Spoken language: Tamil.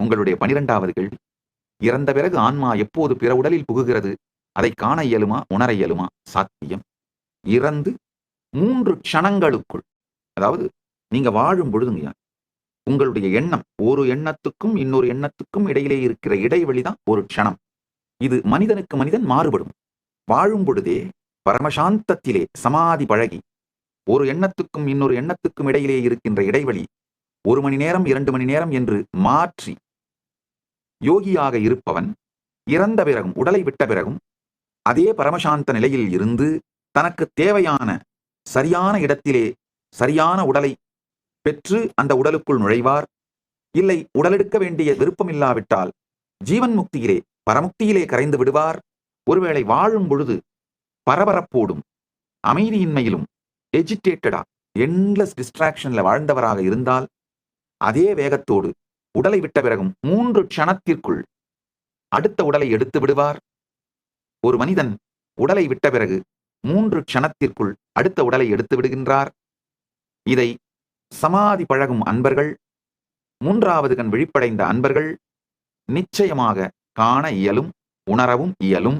உங்களுடைய 12வது கேள்வி. இறந்த பிறகு ஆன்மா எப்போது பிற உடலில் புகுகிறது? அதை காண இயலுமா? உணர இயலுமா? சாத்தியம். இறந்து 3 க்ஷணங்களுக்குள், அதாவது நீங்க வாழும் பொழுதுங்கய்யா, உங்களுடைய எண்ணம், ஒரு எண்ணத்துக்கும் இன்னொரு எண்ணத்துக்கும் இடையிலே இருக்கிற இடைவெளி தான் ஒரு க்ஷணம். இது மனிதனுக்கு மனிதன் மாறுபடும். வாழும் பொழுதே பரமசாந்தத்திலே சமாதி பழகி, ஒரு எண்ணத்துக்கும் இன்னொரு எண்ணத்துக்கும் இடையிலே இருக்கின்ற இடைவெளி 1 மணி நேரம் 2 மணி நேரம் என்று மாற்றி யோகியாக இருப்பவன் இறந்த பிறகும், உடலை விட்ட பிறகும் அதே பரமசாந்த நிலையில் இருந்து தனக்கு தேவையான சரியான இடத்திலே சரியான உடலை பெற்று அந்த உடலுக்குள் நுழைவார். இல்லை, உடலெடுக்க வேண்டிய விருப்பம் இல்லாவிட்டால் ஜீவன் முக்தியிலே, பரமுக்தியிலே கரைந்து விடுவார். ஒருவேளை வாழும் பொழுது பரபரப்போடும் அமைதியின்மையிலும் எஜிடேட்டடா என்லெஸ் டிஸ்ட்ராக்ஷன்ல வாழ்ந்தவராக இருந்தால் அதே வேகத்தோடு உடலை விட்ட பிறகும் 3 க்ஷணத்திற்குள் அடுத்த உடலை எடுத்து விடுவார். ஒரு மனிதன் உடலை விட்ட பிறகு 3 க்ஷணத்திற்குள் அடுத்த உடலை எடுத்து விடுகின்றார். இதை சமாதி பழகும் அன்பர்கள், 3வது கண் விழிப்படைந்த அன்பர்கள் நிச்சயமாக காண இயலும், உணரவும் இயலும்.